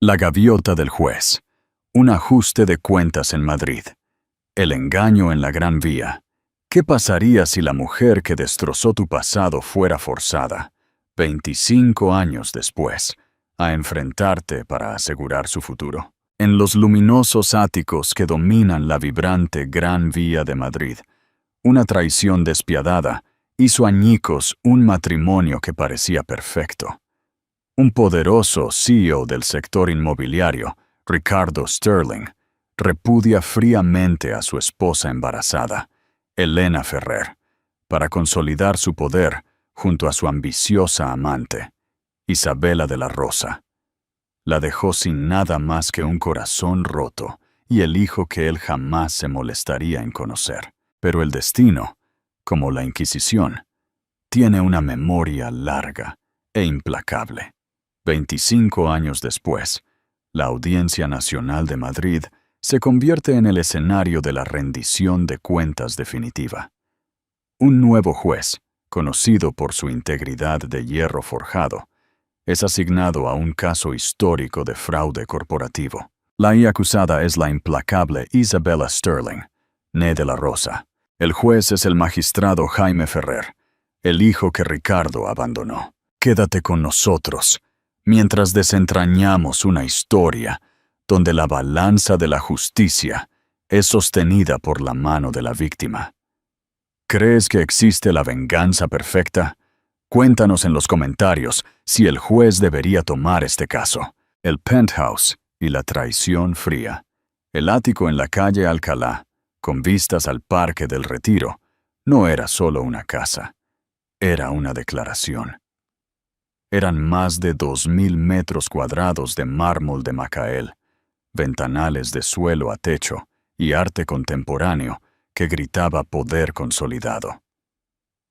La gaviota del juez. Un ajuste de cuentas en Madrid. El engaño en la Gran Vía. ¿Qué pasaría si la mujer que destrozó tu pasado fuera forzada, 25 años después, a enfrentarte para asegurar su futuro? En los luminosos áticos que dominan la vibrante Gran Vía de Madrid, una traición despiadada hizo añicos un matrimonio que parecía perfecto. Un poderoso CEO del sector inmobiliario, Ricardo Sterling, repudia fríamente a su esposa embarazada, Elena Ferrer, para consolidar su poder junto a su ambiciosa amante, Isabela de la Rosa. La dejó sin nada más que un corazón roto y el hijo que él jamás se molestaría en conocer. Pero el destino, como la Inquisición, tiene una memoria larga e implacable. 25 años después, la Audiencia Nacional de Madrid se convierte en el escenario de la rendición de cuentas definitiva. Un nuevo juez, conocido por su integridad de hierro forjado, es asignado a un caso histórico de fraude corporativo. La acusada es la implacable Isabella Sterling, née de la Rosa. El juez es el magistrado Jaime Ferrer, el hijo que Ricardo abandonó. Quédate con nosotros mientras desentrañamos una historia donde la balanza de la justicia es sostenida por la mano de la víctima. ¿Crees que existe la venganza perfecta? Cuéntanos en los comentarios si el juez debería tomar este caso. El penthouse y la traición fría. El ático en la calle Alcalá, con vistas al Parque del Retiro, no era solo una casa, era una declaración. Eran más de 2.000 metros cuadrados de mármol de Macael, ventanales de suelo a techo y arte contemporáneo que gritaba poder consolidado.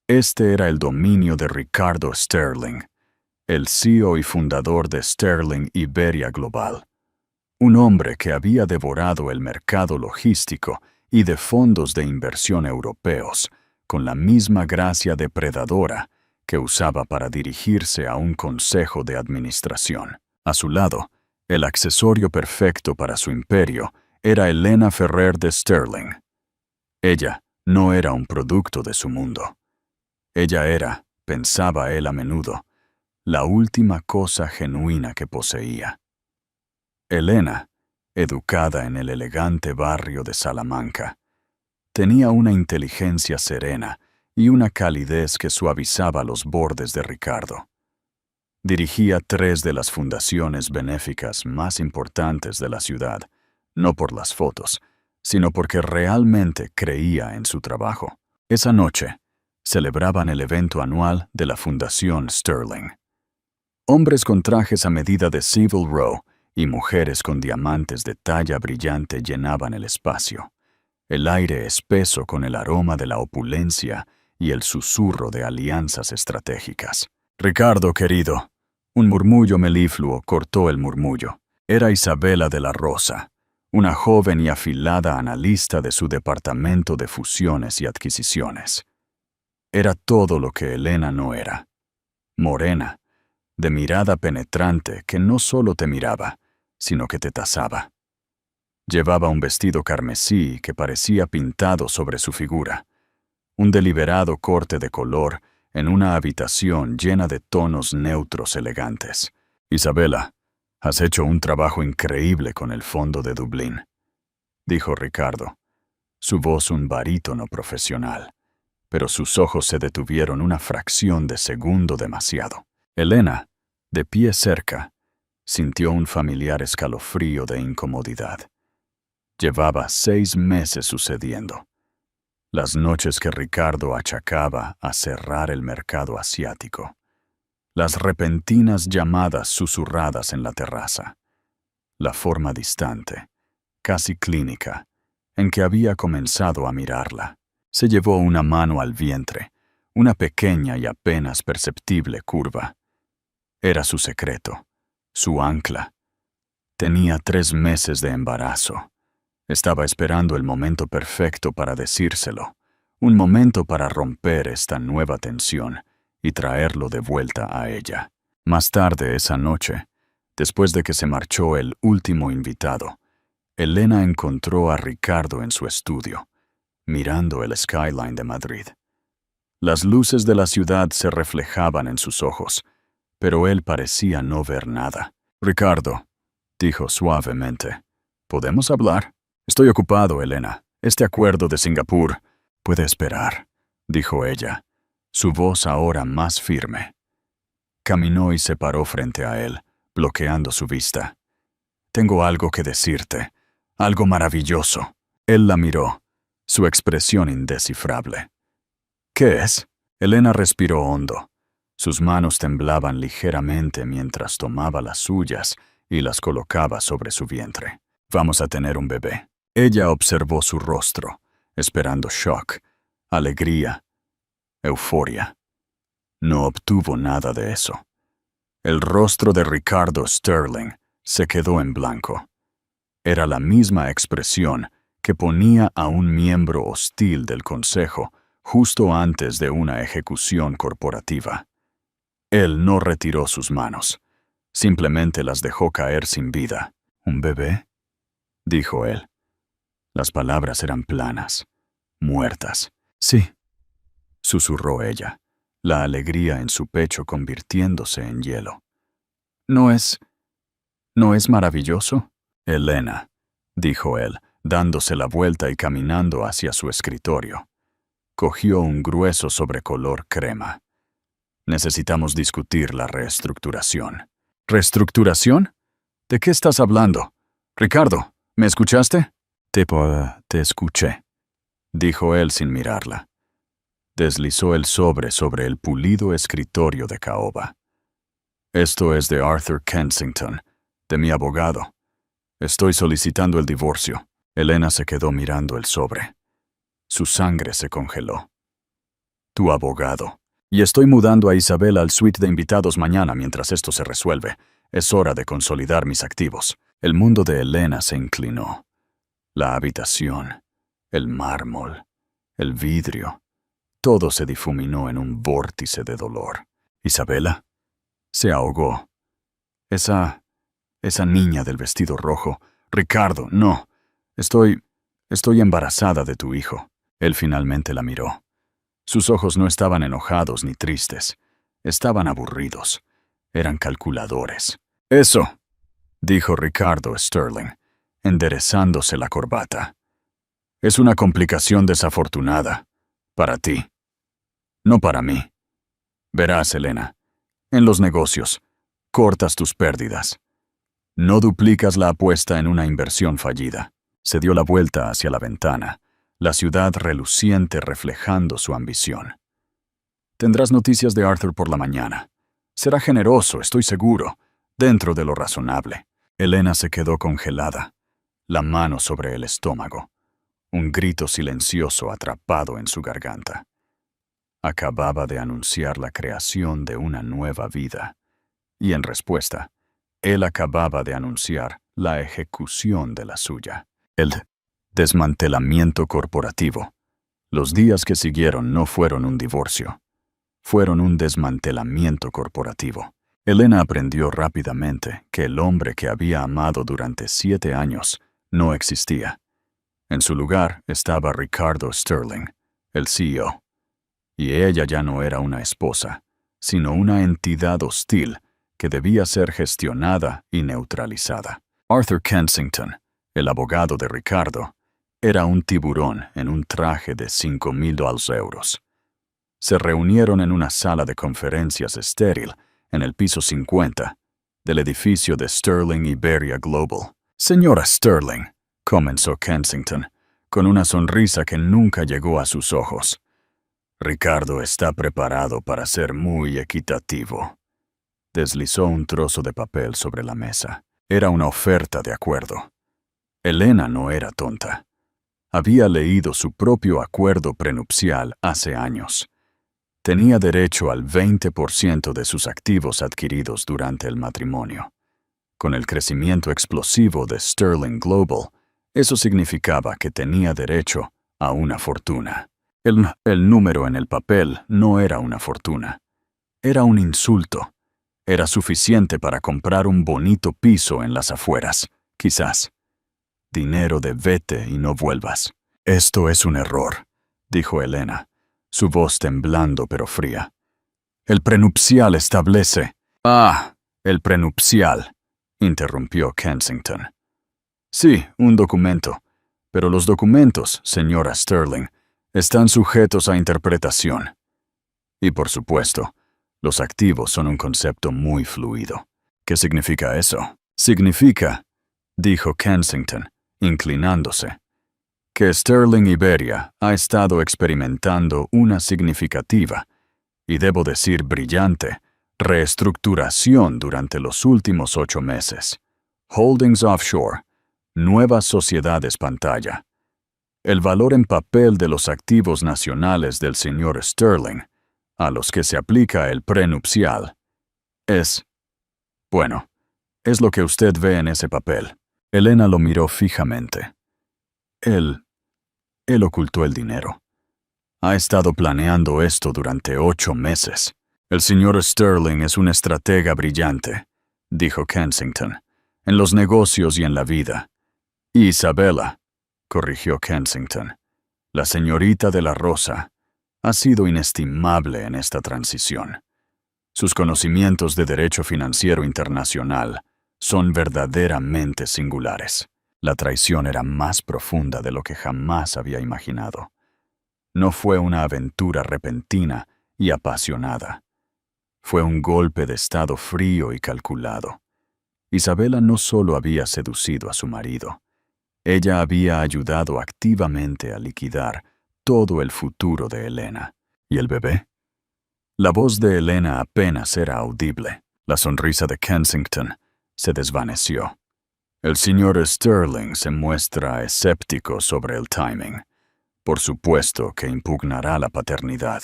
Este era el dominio de Ricardo Sterling, el CEO y fundador de Sterling Iberia Global, un hombre que había devorado el mercado logístico y de fondos de inversión europeos con la misma gracia depredadora que usaba para dirigirse a un consejo de administración. A su lado, el accesorio perfecto para su imperio era Elena Ferrer de Sterling. Ella no era un producto de su mundo. Ella era, pensaba él a menudo, la última cosa genuina que poseía. Elena, educada en el elegante barrio de Salamanca, tenía una inteligencia serena y una calidez que suavizaba los bordes de Ricardo. Dirigía 3 de las fundaciones benéficas más importantes de la ciudad, no por las fotos, sino porque realmente creía en su trabajo. Esa noche, celebraban el evento anual de la Fundación Sterling. Hombres con trajes a medida de Savile Row y mujeres con diamantes de talla brillante llenaban el espacio. El aire espeso con el aroma de la opulencia y el susurro de alianzas estratégicas. Ricardo, querido. Un murmullo melifluo cortó el murmullo. Era Isabela de la Rosa, una joven y afilada analista de su departamento de fusiones y adquisiciones. Era todo lo que Elena no era. Morena, de mirada penetrante que no solo te miraba, sino que te tasaba. Llevaba un vestido carmesí que parecía pintado sobre su figura. Un deliberado corte de color en una habitación llena de tonos neutros elegantes. Isabela, has hecho un trabajo increíble con el fondo de Dublín, dijo Ricardo, su voz un barítono profesional, pero sus ojos se detuvieron una fracción de segundo demasiado. Elena, de pie cerca, sintió un familiar escalofrío de incomodidad. Llevaba 6 meses sucediendo. Las noches que Ricardo achacaba a cerrar el mercado asiático. Las repentinas llamadas susurradas en la terraza. La forma distante, casi clínica, en que había comenzado a mirarla. Se llevó una mano al vientre, una pequeña y apenas perceptible curva. Era su secreto, su ancla. Tenía 3 meses de embarazo. Estaba esperando el momento perfecto para decírselo, un momento para romper esta nueva tensión y traerlo de vuelta a ella. Más tarde esa noche, Después de que se marchó el último invitado, Elena encontró a Ricardo en su estudio, mirando el skyline de Madrid. Las luces de la ciudad se reflejaban en sus ojos, pero él parecía no ver nada. «Ricardo», dijo suavemente, «¿podemos hablar?» «Estoy ocupado, Elena. Este acuerdo de Singapur puede esperar», dijo ella, su voz ahora más firme. Caminó y se paró frente a él, bloqueando su vista. «Tengo algo que decirte, algo maravilloso». Él la miró, su expresión indescifrable. «¿Qué es?» Elena respiró hondo. Sus manos temblaban ligeramente mientras tomaba las suyas y las colocaba sobre su vientre. «Vamos a tener un bebé». Ella observó su rostro, esperando shock, alegría, euforia. No obtuvo nada de eso. El rostro de Ricardo Sterling se quedó en blanco. Era la misma expresión que ponía a un miembro hostil del consejo justo antes de una ejecución corporativa. Él no retiró sus manos, simplemente las dejó caer sin vida. «¿Un bebé?», dijo él. Las palabras eran planas, muertas. «Sí», susurró ella, la alegría en su pecho convirtiéndose en hielo. ¿No es maravilloso?» «Elena», dijo él, dándose la vuelta y caminando hacia su escritorio. Cogió un grueso sobrecolor crema. «Necesitamos discutir la reestructuración». «¿Reestructuración? ¿De qué estás hablando? Ricardo, ¿me escuchaste?» Te escuché», dijo él sin mirarla. Deslizó el sobre el pulido escritorio de caoba. «Esto es de Arthur Kensington, de mi abogado. Estoy solicitando el divorcio». Elena se quedó mirando el sobre. Su sangre se congeló. «Tu abogado. Y estoy mudando a Isabel al suite de invitados mañana mientras esto se resuelve. Es hora de consolidar mis activos». El mundo de Elena se inclinó. La habitación, el mármol, el vidrio, todo se difuminó en un vórtice de dolor. «¿Isabela?» Se ahogó. Esa niña del vestido rojo. «Ricardo, no. Estoy embarazada de tu hijo». Él finalmente la miró. Sus ojos no estaban enojados ni tristes. Estaban aburridos. Eran calculadores. «Eso», dijo Ricardo Sterling, enderezándose la corbata. «Es una complicación desafortunada. Para ti. No para mí. Verás, Elena, en los negocios, cortas tus pérdidas. No duplicas la apuesta en una inversión fallida». Se dio la vuelta hacia la ventana, la ciudad reluciente reflejando su ambición. «Tendrás noticias de Arthur por la mañana. Será generoso, estoy seguro, dentro de lo razonable». Elena se quedó congelada, la mano sobre el estómago, un grito silencioso atrapado en su garganta. Acababa de anunciar la creación de una nueva vida, y en respuesta, él acababa de anunciar la ejecución de la suya. El desmantelamiento corporativo. Los días que siguieron no fueron un divorcio, fueron un desmantelamiento corporativo. Elena aprendió rápidamente que el hombre que había amado durante 7 años no existía. En su lugar estaba Ricardo Sterling, el CEO. Y ella ya no era una esposa, sino una entidad hostil que debía ser gestionada y neutralizada. Arthur Kensington, el abogado de Ricardo, era un tiburón en un traje de $5,000. Se reunieron en una sala de conferencias estéril en el piso 50 del edificio de Sterling Iberia Global. «Señora Sterling», comenzó Kensington, con una sonrisa que nunca llegó a sus ojos. «Ricardo está preparado para ser muy equitativo». Deslizó un trozo de papel sobre la mesa. Era una oferta de acuerdo. Elena no era tonta. Había leído su propio acuerdo prenupcial hace años. Tenía derecho al 20% de sus activos adquiridos durante el matrimonio. Con el crecimiento explosivo de Sterling Global, eso significaba que tenía derecho a una fortuna. El número en el papel no era una fortuna. Era un insulto. Era suficiente para comprar un bonito piso en las afueras, quizás. Dinero de vete y no vuelvas. Esto es un error, dijo Elena, su voz temblando pero fría. El prenupcial establece... Ah, el prenupcial, interrumpió Kensington. Sí, un documento. Pero los documentos, señora Sterling, están sujetos a interpretación. Y por supuesto, los activos son un concepto muy fluido. ¿Qué significa eso? Significa, dijo Kensington, inclinándose, que Sterling Iberia ha estado experimentando una significativa, y debo decir brillante, reestructuración durante los últimos 8 meses. Holdings Offshore, nuevas sociedades pantalla. El valor en papel de los activos nacionales del señor Sterling, a los que se aplica el prenupcial, es... Bueno, es lo que usted ve en ese papel. Elena lo miró fijamente. Él ocultó el dinero. Ha estado planeando esto durante 8 meses. El señor Sterling es un estratega brillante, dijo Kensington, en los negocios y en la vida. Isabella, corrigió Kensington, la señorita de la Rosa, ha sido inestimable en esta transición. Sus conocimientos de derecho financiero internacional son verdaderamente singulares. La traición era más profunda de lo que jamás había imaginado. No fue una aventura repentina y apasionada. Fue un golpe de estado frío y calculado. Isabella no solo había seducido a su marido, ella había ayudado activamente a liquidar todo el futuro de Elena. ¿Y el bebé? La voz de Elena apenas era audible. La sonrisa de Kensington se desvaneció. El señor Sterling se muestra escéptico sobre el timing. Por supuesto que impugnará la paternidad.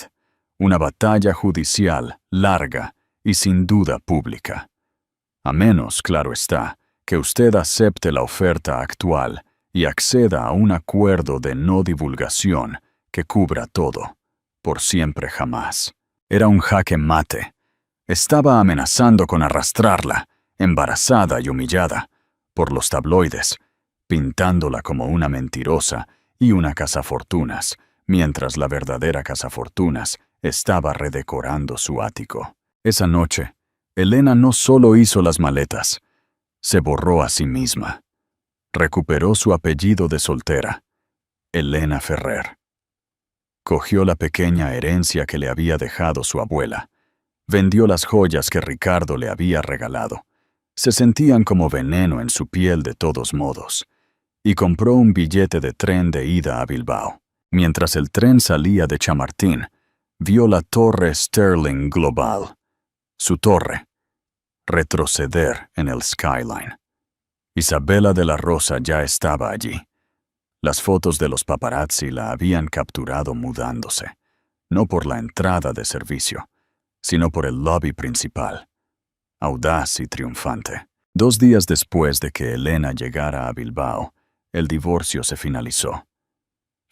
Una batalla judicial larga y sin duda pública. A menos, claro está, que usted acepte la oferta actual y acceda a un acuerdo de no divulgación que cubra todo, por siempre jamás. Era un jaque mate. Estaba amenazando con arrastrarla, embarazada y humillada, por los tabloides, pintándola como una mentirosa y una cazafortunas, mientras la verdadera cazafortunas estaba redecorando su ático. Esa noche, Elena no solo hizo las maletas, se borró a sí misma. Recuperó su apellido de soltera, Elena Ferrer. Cogió la pequeña herencia que le había dejado su abuela. Vendió las joyas que Ricardo le había regalado. Se sentían como veneno en su piel de todos modos. Y compró un billete de tren de ida a Bilbao. Mientras el tren salía de Chamartín, vio la torre Sterling Global. Su torre. Retroceder en el skyline. Isabella de la Rosa ya estaba allí. Las fotos de los paparazzi la habían capturado mudándose, no por la entrada de servicio, sino por el lobby principal, audaz y triunfante. 2 días después de que Elena llegara a Bilbao, el divorcio se finalizó.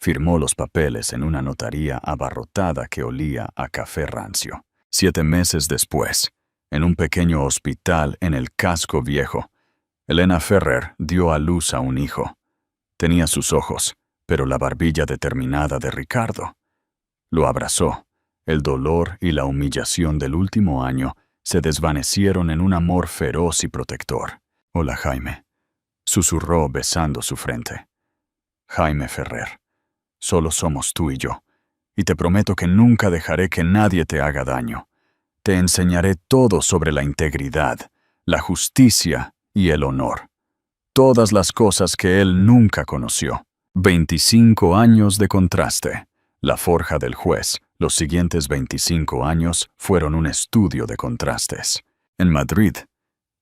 Firmó los papeles en una notaría abarrotada que olía a café rancio. 7 meses después, en un pequeño hospital en el casco viejo, Elena Ferrer dio a luz a un hijo. Tenía sus ojos, pero la barbilla determinada de Ricardo. Lo abrazó. El dolor y la humillación del último año se desvanecieron en un amor feroz y protector. «Hola, Jaime», susurró besando su frente. «Jaime Ferrer, solo somos tú y yo, y te prometo que nunca dejaré que nadie te haga daño. Te enseñaré todo sobre la integridad, la justicia y el honor. Todas las cosas que él nunca conoció. 25 años de contraste. La forja del juez. Los siguientes 25 años fueron un estudio de contrastes. En Madrid,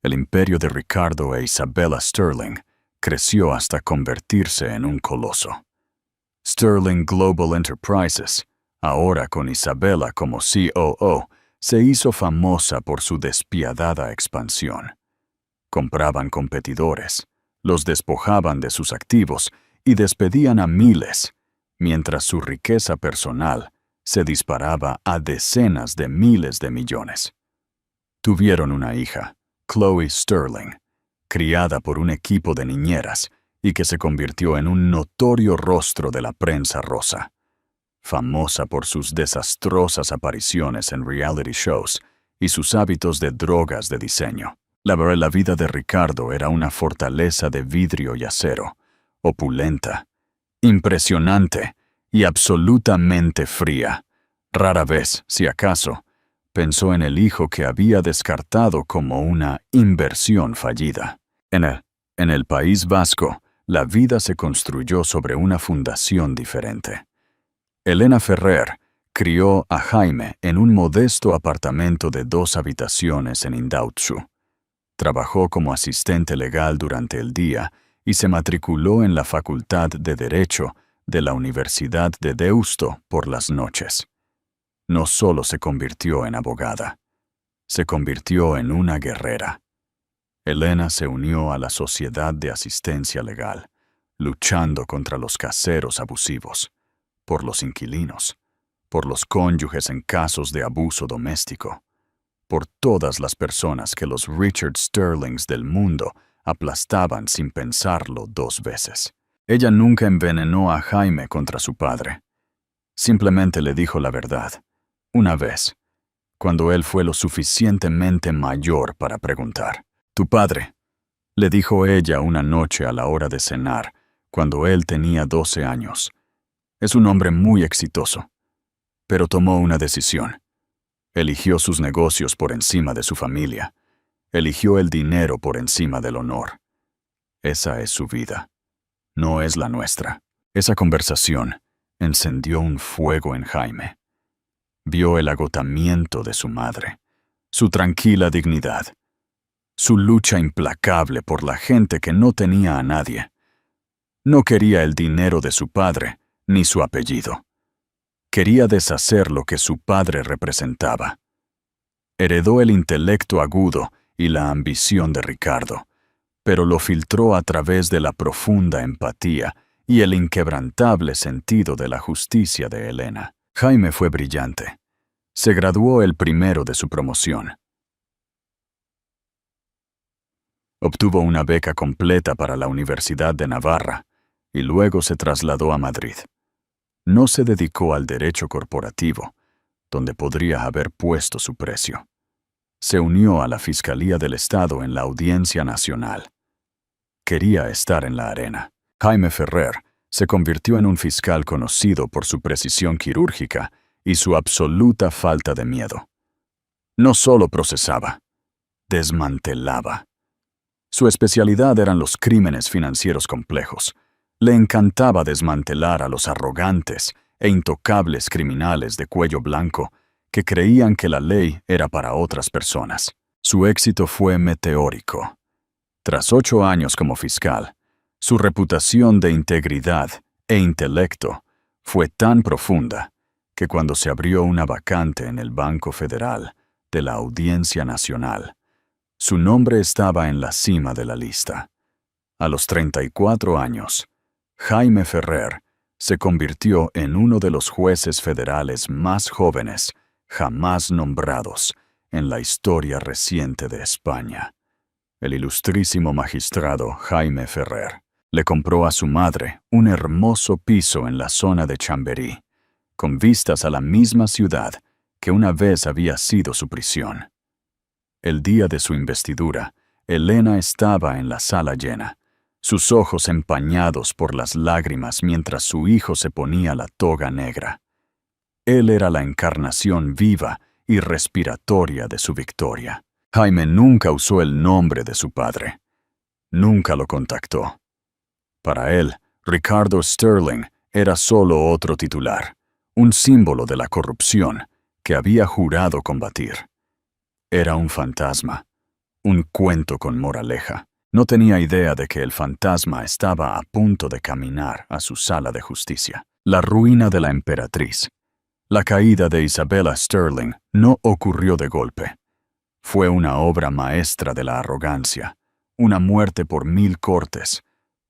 el imperio de Ricardo e Isabella Sterling creció hasta convertirse en un coloso. Sterling Global Enterprises, ahora con Isabella como COO, se hizo famosa por su despiadada expansión. Compraban competidores, los despojaban de sus activos y despedían a miles, mientras su riqueza personal se disparaba a decenas de miles de millones. Tuvieron una hija, Chloe Sterling, criada por un equipo de niñeras y que se convirtió en un notorio rostro de la prensa rosa. Famosa por sus desastrosas apariciones en reality shows y sus hábitos de drogas de diseño. La vida de Ricardo era una fortaleza de vidrio y acero, opulenta, impresionante y absolutamente fría. Rara vez, si acaso, pensó en el hijo que había descartado como una inversión fallida. En el País Vasco, la vida se construyó sobre una fundación diferente. Elena Ferrer crió a Jaime en un modesto apartamento de 2 habitaciones en Indautxu. Trabajó como asistente legal durante el día y se matriculó en la Facultad de Derecho de la Universidad de Deusto por las noches. No solo se convirtió en abogada, se convirtió en una guerrera. Elena se unió a la Sociedad de Asistencia Legal, luchando contra los caseros abusivos, por los inquilinos, por los cónyuges en casos de abuso doméstico, por todas las personas que los Richard Sterlings del mundo aplastaban sin pensarlo 2 veces. Ella nunca envenenó a Jaime contra su padre. Simplemente le dijo la verdad, una vez, cuando él fue lo suficientemente mayor para preguntar. «Tu padre», le dijo ella una noche a la hora de cenar, cuando él tenía 12 años. «Es un hombre muy exitoso, pero tomó una decisión. Eligió sus negocios por encima de su familia. Eligió el dinero por encima del honor. Esa es su vida. No es la nuestra». Esa conversación encendió un fuego en Jaime. Vio el agotamiento de su madre, su tranquila dignidad, su lucha implacable por la gente que no tenía a nadie. No quería el dinero de su padre, ni su apellido. Quería deshacer lo que su padre representaba. Heredó el intelecto agudo y la ambición de Ricardo, pero lo filtró a través de la profunda empatía y el inquebrantable sentido de la justicia de Elena. Jaime fue brillante. Se graduó el primero de su promoción. Obtuvo una beca completa para la Universidad de Navarra y luego se trasladó a Madrid. No se dedicó al derecho corporativo, donde podría haber puesto su precio. Se unió a la Fiscalía del Estado en la Audiencia Nacional. Quería estar en la arena. Jaime Ferrer se convirtió en un fiscal conocido por su precisión quirúrgica y su absoluta falta de miedo. No solo procesaba, desmantelaba. Su especialidad eran los crímenes financieros complejos. Le encantaba desmantelar a los arrogantes e intocables criminales de cuello blanco que creían que la ley era para otras personas. Su éxito fue meteórico. Tras 8 años como fiscal, su reputación de integridad e intelecto fue tan profunda que cuando se abrió una vacante en el Banco Federal de la Audiencia Nacional, su nombre estaba en la cima de la lista. A los 34 años, Jaime Ferrer se convirtió en uno de los jueces federales más jóvenes jamás nombrados en la historia reciente de España. El ilustrísimo magistrado Jaime Ferrer le compró a su madre un hermoso piso en la zona de Chamberí, con vistas a la misma ciudad que una vez había sido su prisión. El día de su investidura, Elena estaba en la sala llena, sus ojos empañados por las lágrimas mientras su hijo se ponía la toga negra. Él era la encarnación viva y respiratoria de su victoria. Jaime nunca usó el nombre de su padre. Nunca lo contactó. Para él, Ricardo Sterling era solo otro titular, un símbolo de la corrupción que había jurado combatir. Era un fantasma, un cuento con moraleja. No tenía idea de que el fantasma estaba a punto de caminar a su sala de justicia. La ruina de la emperatriz. La caída de Isabella Sterling no ocurrió de golpe. Fue una obra maestra de la arrogancia, una muerte por 1000 cortes,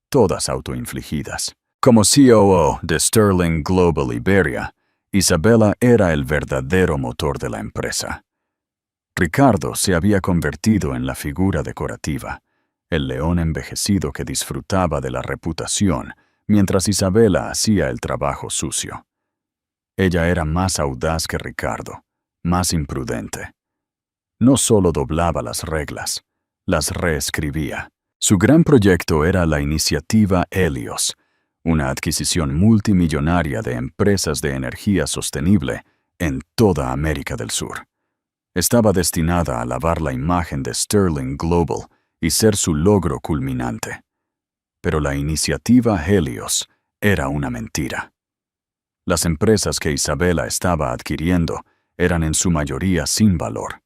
todas autoinfligidas. Como COO de Sterling Global Iberia, Isabella era el verdadero motor de la empresa. Ricardo se había convertido en la figura decorativa, el león envejecido que disfrutaba de la reputación, mientras Isabela hacía el trabajo sucio. Ella era más audaz que Ricardo, más imprudente. No solo doblaba las reglas, las reescribía. Su gran proyecto era la iniciativa Helios, una adquisición multimillonaria de empresas de energía sostenible en toda América del Sur. Estaba destinada a lavar la imagen de Sterling Global y ser su logro culminante. Pero la iniciativa Helios era una mentira. Las empresas que Isabela estaba adquiriendo eran en su mayoría sin valor.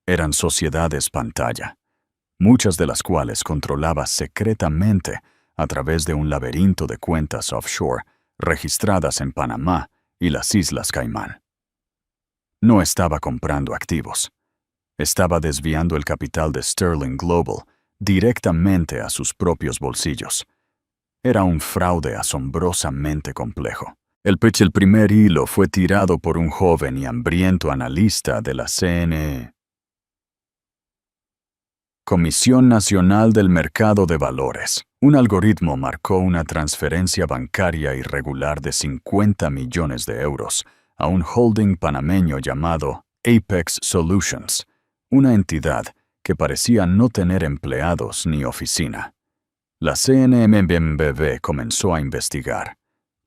Eran sociedades pantalla, muchas de las cuales controlaba secretamente a través de un laberinto de cuentas offshore registradas en Panamá y las Islas Caimán. No estaba comprando activos. Estaba desviando el capital de Sterling Global directamente a sus propios bolsillos. Era un fraude asombrosamente complejo. El primer hilo fue tirado por un joven y hambriento analista de la CNE. Comisión Nacional del Mercado de Valores. Un algoritmo marcó una transferencia bancaria irregular de 50 millones de euros a un holding panameño llamado Apex Solutions, una entidad que parecía no tener empleados ni oficina. La CNMB comenzó a investigar.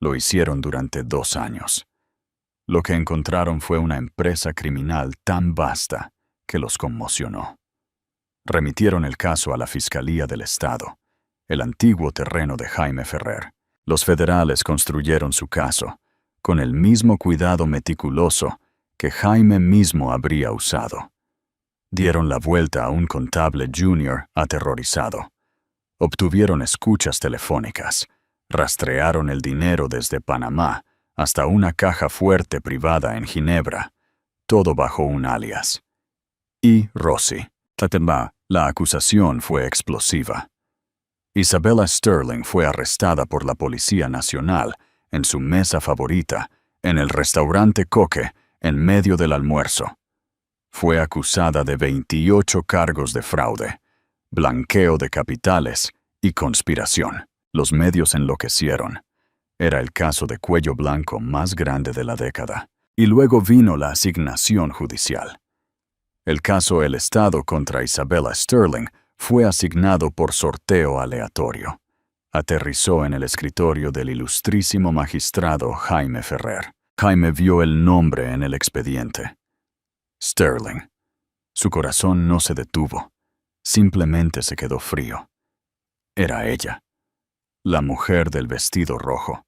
Lo hicieron durante 2 años. Lo que encontraron fue una empresa criminal tan vasta que los conmocionó. Remitieron el caso a la Fiscalía del Estado, el antiguo terreno de Jaime Ferrer. Los federales construyeron su caso, con el mismo cuidado meticuloso que Jaime mismo habría usado. Dieron la vuelta a un contable junior aterrorizado. Obtuvieron escuchas telefónicas, rastrearon el dinero desde Panamá hasta una caja fuerte privada en Ginebra, todo bajo un alias. Y Rossi. La acusación fue explosiva. Isabela Sterling fue arrestada por la Policía Nacional en su mesa favorita, en el restaurante Coque, en medio del almuerzo. Fue acusada de 28 cargos de fraude, blanqueo de capitales y conspiración. Los medios enloquecieron. Era el caso de cuello blanco más grande de la década. Y luego vino la asignación judicial. El caso El Estado contra Isabela Sterling fue asignado por sorteo aleatorio. Aterrizó en el escritorio del ilustrísimo magistrado Jaime Ferrer. Jaime vio el nombre en el expediente. Sterling. Su corazón no se detuvo. Simplemente se quedó frío. Era ella. La mujer del vestido rojo.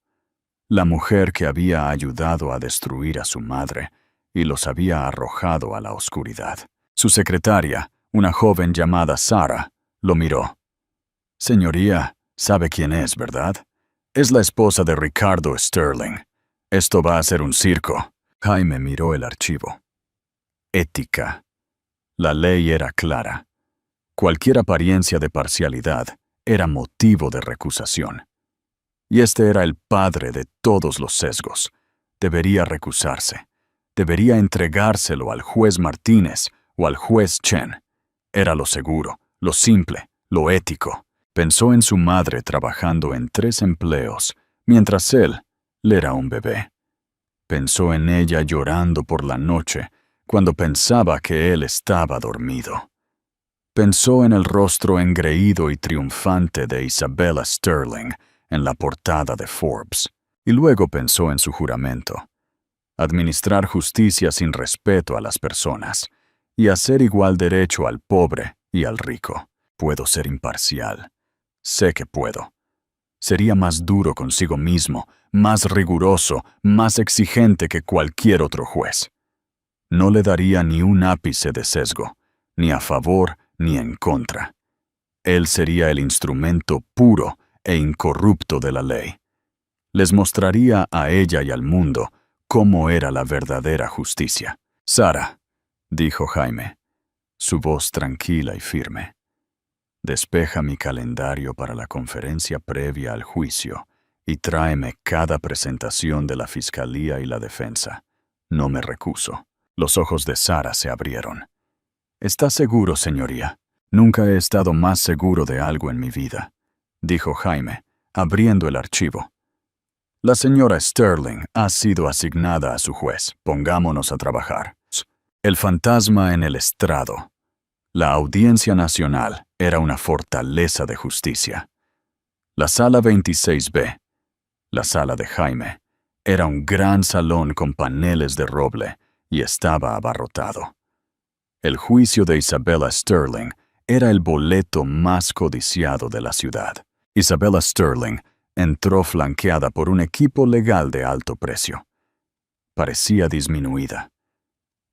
La mujer que había ayudado a destruir a su madre y los había arrojado a la oscuridad. Su secretaria, una joven llamada Sara, lo miró. «Señoría, sabe quién es, ¿verdad? Es la esposa de Ricardo Sterling. Esto va a ser un circo». Jaime miró el archivo. Ética. La ley era clara. Cualquier apariencia de parcialidad era motivo de recusación. Y este era el padre de todos los sesgos. Debería recusarse. Debería entregárselo al juez Martínez o al juez Chen. Era lo seguro, lo simple, lo ético. Pensó en su madre trabajando en 3 empleos, mientras él le era un bebé. Pensó en ella llorando por la noche, cuando pensaba que él estaba dormido. Pensó en el rostro engreído y triunfante de Isabela Sterling en la portada de Forbes. Y luego pensó en su juramento. Administrar justicia sin respeto a las personas y hacer igual derecho al pobre y al rico. Puedo ser imparcial. Sé que puedo. Sería más duro consigo mismo, más riguroso, más exigente que cualquier otro juez. No le daría ni un ápice de sesgo, ni a favor ni en contra. Él sería el instrumento puro e incorrupto de la ley. Les mostraría a ella y al mundo cómo era la verdadera justicia. «Sara», dijo Jaime, su voz tranquila y firme, «despeja mi calendario para la conferencia previa al juicio y tráeme cada presentación de la Fiscalía y la defensa. No me recuso». Los ojos de Sara se abrieron. ¿Está seguro, señoría? Nunca he estado más seguro de algo en mi vida, dijo Jaime, abriendo el archivo. La señora Sterling ha sido asignada a su juez. Pongámonos a trabajar. El fantasma en el estrado. La Audiencia Nacional era una fortaleza de justicia. La sala 26B, la sala de Jaime, era un gran salón con paneles de roble y estaba abarrotado. El juicio de Isabella Sterling era el boleto más codiciado de la ciudad. Isabella Sterling entró flanqueada por un equipo legal de alto precio. Parecía disminuida.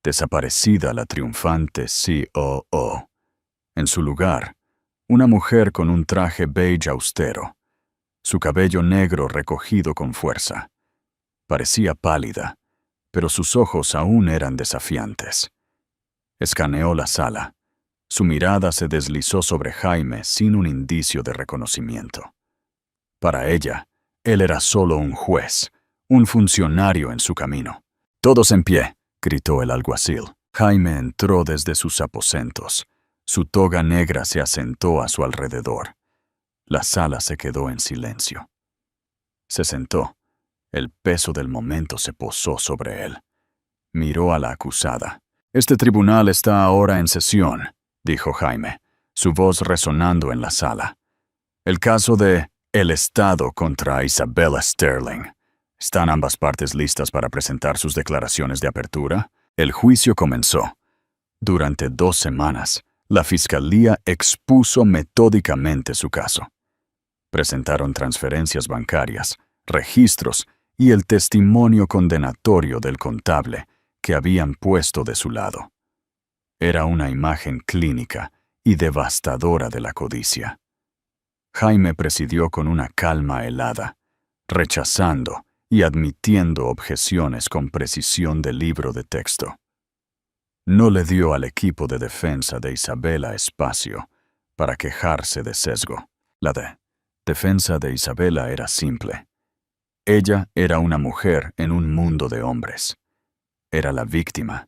Desaparecida la triunfante COO. En su lugar, una mujer con un traje beige austero, su cabello negro recogido con fuerza. Parecía pálida, pero sus ojos aún eran desafiantes. Escaneó la sala. Su mirada se deslizó sobre Jaime sin un indicio de reconocimiento. Para ella, él era solo un juez, un funcionario en su camino. «Todos en pie», gritó el alguacil. Jaime entró desde sus aposentos. Su toga negra se asentó a su alrededor. La sala se quedó en silencio. Se sentó. El peso del momento se posó sobre él. Miró a la acusada. «Este tribunal está ahora en sesión», dijo Jaime, su voz resonando en la sala. «El caso de el Estado contra Isabella Sterling. ¿Están ambas partes listas para presentar sus declaraciones de apertura?» El juicio comenzó. Durante 2 semanas, la Fiscalía expuso metódicamente su caso. Presentaron transferencias bancarias, registros y el testimonio condenatorio del contable que habían puesto de su lado. Era una imagen clínica y devastadora de la codicia. Jaime presidió con una calma helada, rechazando y admitiendo objeciones con precisión de libro de texto. No le dio al equipo de defensa de Isabella espacio para quejarse de sesgo. La defensa de Isabella era simple. Ella era una mujer en un mundo de hombres. Era la víctima.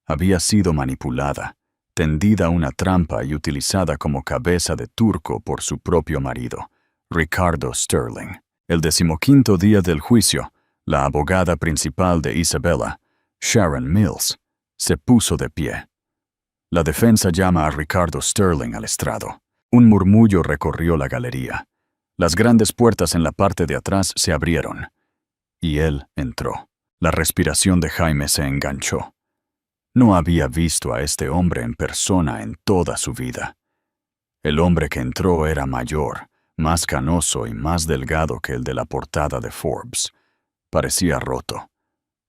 Había sido manipulada, tendida a una trampa y utilizada como cabeza de turco por su propio marido, Ricardo Sterling. El 15º día del juicio, la abogada principal de Isabella, Sharon Mills, se puso de pie. La defensa llama a Ricardo Sterling al estrado. Un murmullo recorrió la galería. Las grandes puertas en la parte de atrás se abrieron, y él entró. La respiración de Jaime se enganchó. No había visto a este hombre en persona en toda su vida. El hombre que entró era mayor, más canoso y más delgado que el de la portada de Forbes. Parecía roto.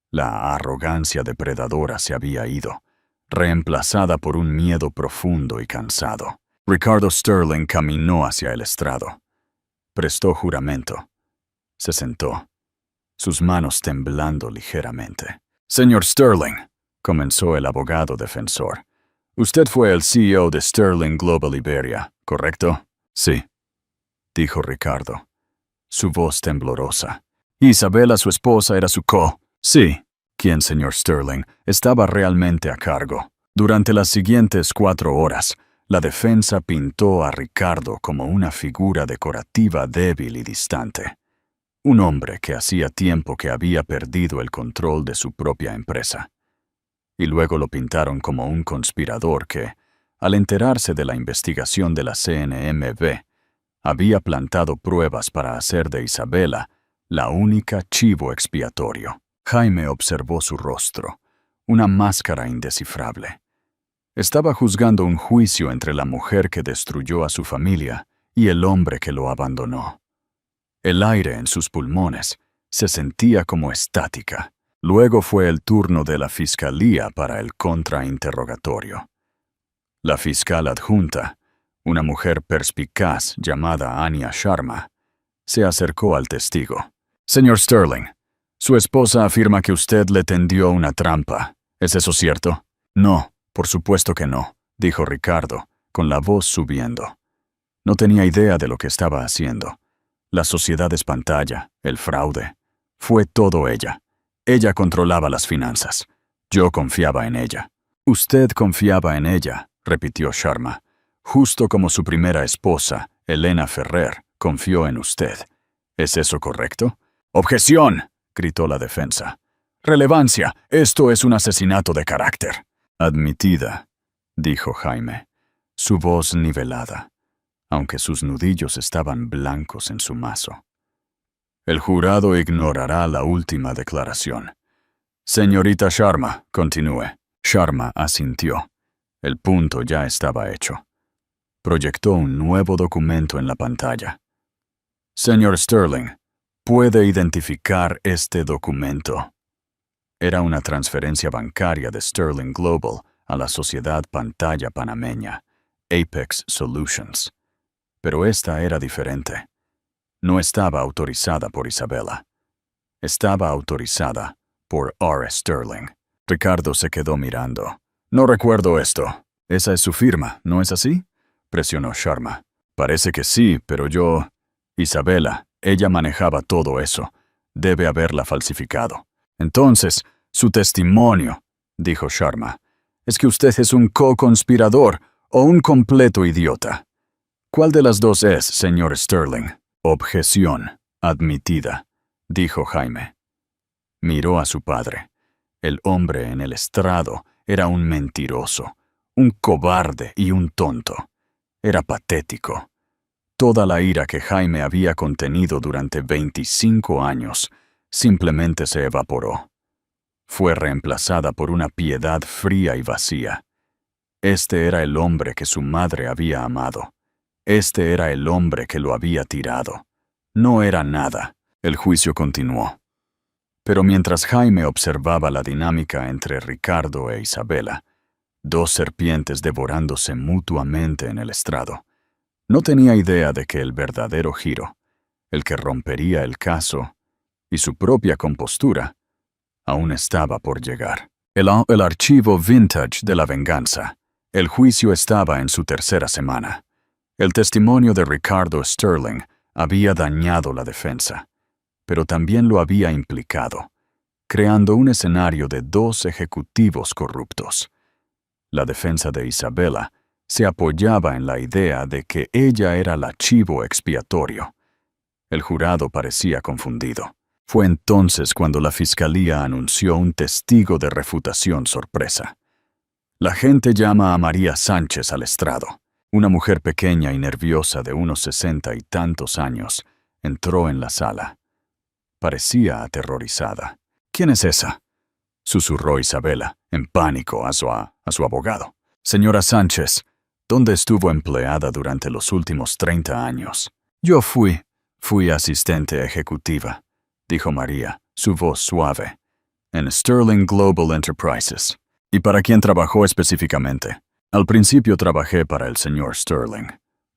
La arrogancia depredadora se había ido, reemplazada por un miedo profundo y cansado. Ricardo Sterling caminó hacia el estrado. Prestó juramento. Se sentó, sus manos temblando ligeramente. «Señor Sterling», comenzó el abogado defensor, «usted fue el CEO de Sterling Global Iberia, ¿correcto?» «Sí», dijo Ricardo, su voz temblorosa. «Isabella, su esposa, era su «Sí». «¿Quién, señor Sterling, estaba realmente a cargo?» Durante las siguientes 4 horas, la defensa pintó a Ricardo como una figura decorativa débil y distante. Un hombre que hacía tiempo que había perdido el control de su propia empresa. Y luego lo pintaron como un conspirador que, al enterarse de la investigación de la CNMV, había plantado pruebas para hacer de Isabella la única chivo expiatorio. Jaime observó su rostro, una máscara indescifrable. Estaba juzgando un juicio entre la mujer que destruyó a su familia y el hombre que lo abandonó. El aire en sus pulmones se sentía como estática. Luego fue el turno de la fiscalía para el contrainterrogatorio. La fiscal adjunta, una mujer perspicaz llamada Anya Sharma, se acercó al testigo. «Señor Sterling, su esposa afirma que usted le tendió una trampa. ¿Es eso cierto?» «No, por supuesto que no», dijo Ricardo, con la voz subiendo. No tenía idea de lo que estaba haciendo. La sociedad es pantalla, el fraude. Fue todo ella. Ella controlaba las finanzas. Yo confiaba en ella. Usted confiaba en ella, repitió Sharma, justo como su primera esposa, Elena Ferrer, confió en usted. ¿Es eso correcto? ¡Objeción!, gritó la defensa. Relevancia, esto es un asesinato de carácter. Admitida, dijo Jaime, su voz nivelada, aunque sus nudillos estaban blancos en su mazo. El jurado ignorará la última declaración. Señorita Sharma, continúe. Sharma asintió. El punto ya estaba hecho. Proyectó un nuevo documento en la pantalla. Señor Sterling, ¿puede identificar este documento? Era una transferencia bancaria de Sterling Global a la sociedad pantalla panameña, Apex Solutions. Pero esta era diferente. No estaba autorizada por Isabela. Estaba autorizada por R. Sterling. Ricardo se quedó mirando. No recuerdo esto. Esa es su firma, ¿no es así? Presionó Sharma. Parece que sí, pero yo... Isabela, ella manejaba todo eso. Debe haberla falsificado. Entonces, su testimonio, dijo Sharma, es que usted es un co-conspirador o un completo idiota. ¿Cuál de las dos es, señor Sterling? Objeción, admitida, dijo Jaime. Miró a su padre. El hombre en el estrado era un mentiroso, un cobarde y un tonto. Era patético. Toda la ira que Jaime había contenido durante 25 años simplemente se evaporó. Fue reemplazada por una piedad fría y vacía. Este era el hombre que su madre había amado. Este era el hombre que lo había tirado. No era nada. El juicio continuó. Pero mientras Jaime observaba la dinámica entre Ricardo e Isabela, dos serpientes devorándose mutuamente en el estrado, no tenía idea de que el verdadero giro, el que rompería el caso y su propia compostura, aún estaba por llegar. El archivo vintage de la venganza. El juicio estaba en su tercera semana. El testimonio de Ricardo Sterling había dañado la defensa, pero también lo había implicado, creando un escenario de dos ejecutivos corruptos. La defensa de Isabela se apoyaba en la idea de que ella era el archivo expiatorio. El jurado parecía confundido. Fue entonces cuando la fiscalía anunció un testigo de refutación sorpresa. La gente llama a María Sánchez al estrado. Una mujer pequeña y nerviosa de unos 60 y tantos años entró en la sala. Parecía aterrorizada. ¿Quién es esa?, susurró Isabela, en pánico a su abogado. Señora Sánchez, ¿dónde estuvo empleada durante los últimos 30 años? Yo fui asistente ejecutiva, dijo María, su voz suave, en Sterling Global Enterprises. ¿Y para quién trabajó específicamente? Al principio trabajé para el señor Sterling.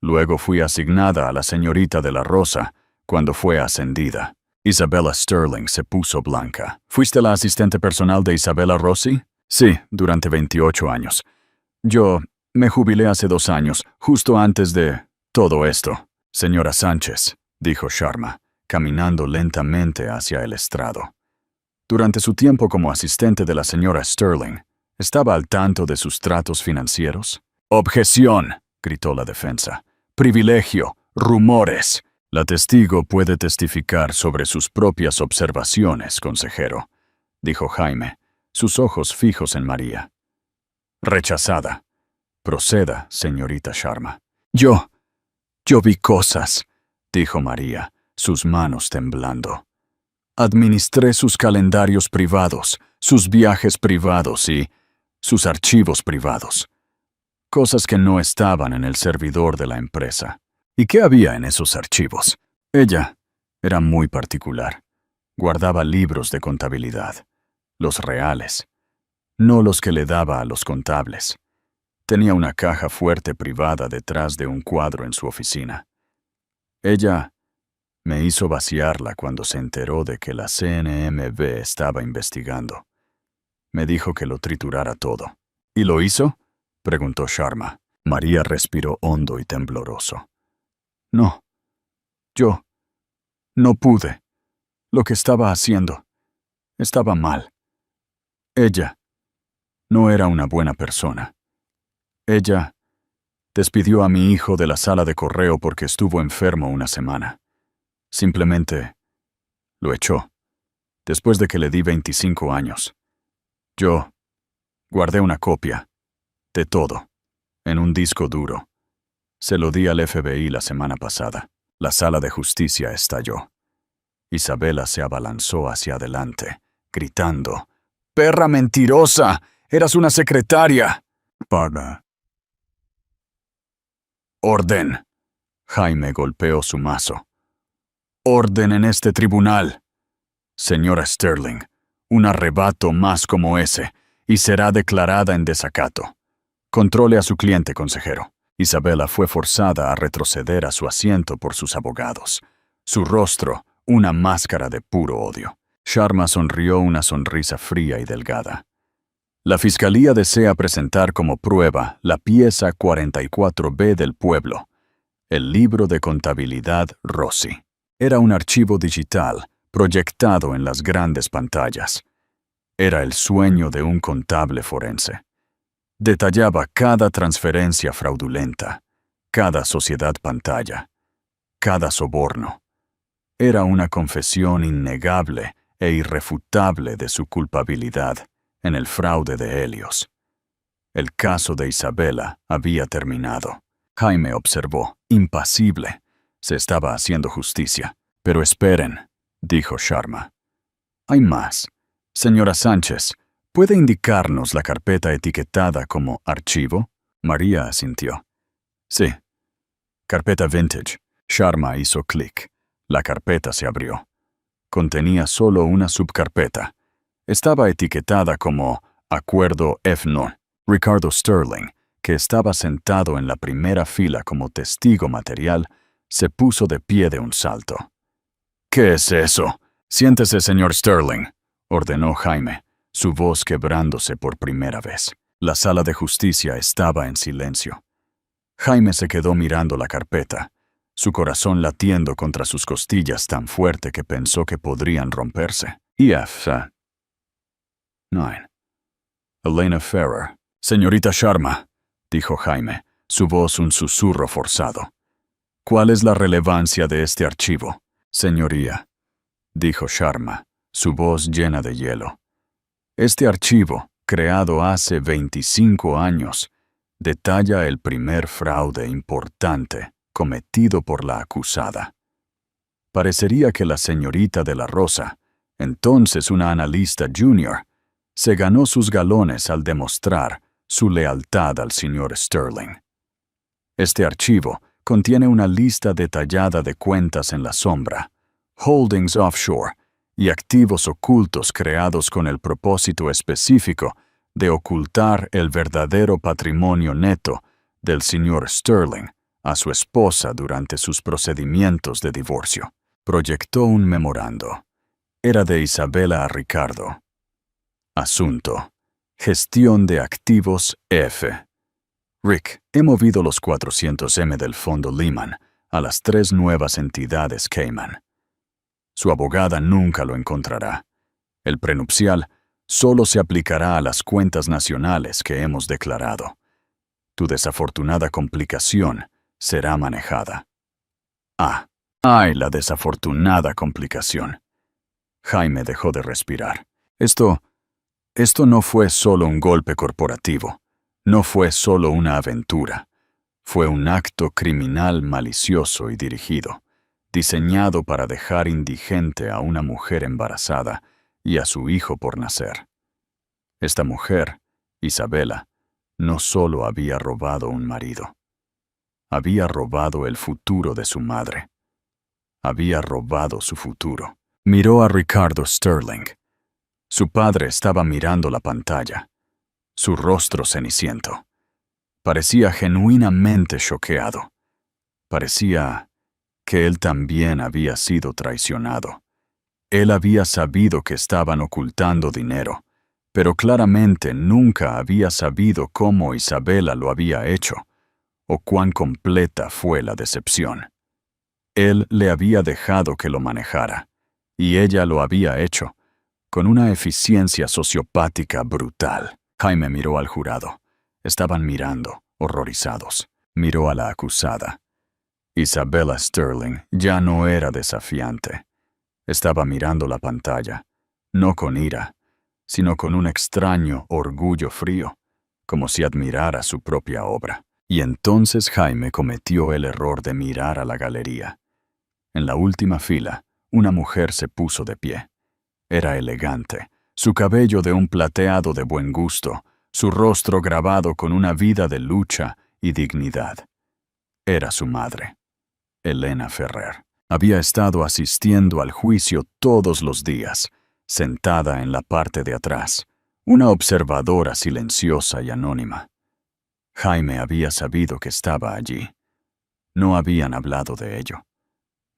Luego fui asignada a la señorita de la Rosa cuando fue ascendida. Isabella Sterling se puso blanca. ¿Fuiste la asistente personal de Isabella Rossi? Sí, durante 28 años. Yo me jubilé hace 2 años, justo antes de todo esto. Señora Sánchez, dijo Sharma, caminando lentamente hacia el estrado. Durante su tiempo como asistente de la señora Sterling, ¿estaba al tanto de sus tratos financieros? Objeción, gritó la defensa. Privilegio, rumores. La testigo puede testificar sobre sus propias observaciones, consejero, dijo Jaime, sus ojos fijos en María. Rechazada. Proceda, señorita Sharma. Yo vi cosas, dijo María, sus manos temblando. Administré sus calendarios privados, sus viajes privados y sus archivos privados. Cosas que no estaban en el servidor de la empresa. ¿Y qué había en esos archivos? Ella era muy particular. Guardaba libros de contabilidad, los reales, no los que le daba a los contables. Tenía una caja fuerte privada detrás de un cuadro en su oficina. Ella me hizo vaciarla cuando se enteró de que la CNMV estaba investigando. Me dijo que lo triturara todo. ¿Y lo hizo?, preguntó Sharma. María respiró hondo y tembloroso. No, yo no pude. Lo que estaba haciendo estaba mal. Ella No era una buena persona. Ella despidió a mi hijo de la sala de correo porque estuvo enfermo una semana. Simplemente lo echó, después de que le di 25 años. Yo guardé una copia de todo en un disco duro. Se lo di al FBI la semana pasada. La sala de justicia estalló. Isabela se abalanzó hacia adelante, gritando: «¡Perra mentirosa! ¡Eras una secretaria!» «Para». «Orden». Jaime golpeó su mazo. «Orden en este tribunal». «Señora Sterling, un arrebato más como ese, y será declarada en desacato. Controle a su cliente, consejero». Isabela fue forzada a retroceder a su asiento por sus abogados. Su rostro, una máscara de puro odio. Sharma sonrió una sonrisa fría y delgada. La fiscalía desea presentar como prueba la pieza 44B del pueblo, el libro de contabilidad Rossi. Era un archivo digital proyectado en las grandes pantallas. Era el sueño de un contable forense. Detallaba cada transferencia fraudulenta, cada sociedad pantalla, cada soborno. Era una confesión innegable e irrefutable de su culpabilidad en el fraude de Helios. El caso de Isabela había terminado. Jaime observó, impasible. Se estaba haciendo justicia. «Pero esperen», dijo Sharma. «Hay más. Señora Sánchez, ¿puede indicarnos la carpeta etiquetada como archivo?» María asintió. «Sí. Carpeta vintage». Sharma hizo clic. La carpeta se abrió. Contenía solo una subcarpeta. Estaba etiquetada como Acuerdo F-No. Ricardo Sterling, que estaba sentado en la primera fila como testigo material, se puso de pie de un salto. «¿Qué es eso? Siéntese, señor Sterling», ordenó Jaime, su voz quebrándose por primera vez. La sala de justicia estaba en silencio. Jaime se quedó mirando la carpeta, su corazón latiendo contra sus costillas tan fuerte que pensó que podrían romperse. EF 9. Elena Ferrer. «Señorita Sharma», dijo Jaime, su voz un susurro forzado. «¿Cuál es la relevancia de este archivo?» «Señoría», dijo Sharma, su voz llena de hielo. «Este archivo, creado hace 25 años, detalla el primer fraude importante cometido por la acusada. Parecería que la señorita de la Rosa, entonces una analista junior, se ganó sus galones al demostrar su lealtad al señor Sterling. Este archivo contiene una lista detallada de cuentas en la sombra, holdings offshore y activos ocultos creados con el propósito específico de ocultar el verdadero patrimonio neto del señor Sterling a su esposa durante sus procedimientos de divorcio. Proyectó un memorando. Era de Isabela a Ricardo. Asunto: Gestión de activos F. Rick, he movido los 400M del fondo Lehman a las 3 nuevas entidades Cayman. Su abogada nunca lo encontrará. El prenupcial solo se aplicará a las cuentas nacionales que hemos declarado. Tu desafortunada complicación será manejada. ¡Ay, la desafortunada complicación! Jaime dejó de respirar. Esto no fue solo un golpe corporativo. No fue solo una aventura. Fue un acto criminal malicioso y dirigido, diseñado para dejar indigente a una mujer embarazada y a su hijo por nacer. Esta mujer, Isabela, no solo había robado un marido. Había robado el futuro de su madre. Había robado su futuro. Miró a Ricardo Sterling. Su padre estaba mirando la pantalla. Su rostro ceniciento. Parecía genuinamente choqueado. Parecía que él también había sido traicionado. Él había sabido que estaban ocultando dinero, pero claramente nunca había sabido cómo Isabela lo había hecho, o cuán completa fue la decepción. Él le había dejado que lo manejara, y ella lo había hecho, con una eficiencia sociopática brutal. Jaime miró al jurado. Estaban mirando, horrorizados. Miró a la acusada. Isabella Sterling ya no era desafiante. Estaba mirando la pantalla, no con ira, sino con un extraño orgullo frío, como si admirara su propia obra. Y entonces Jaime cometió el error de mirar a la galería. En la última fila, una mujer se puso de pie. Era elegante, su cabello de un plateado de buen gusto, su rostro grabado con una vida de lucha y dignidad. Era su madre, Elena Ferrer. Había estado asistiendo al juicio todos los días, sentada en la parte de atrás, una observadora silenciosa y anónima. Jaime había sabido que estaba allí. No habían hablado de ello.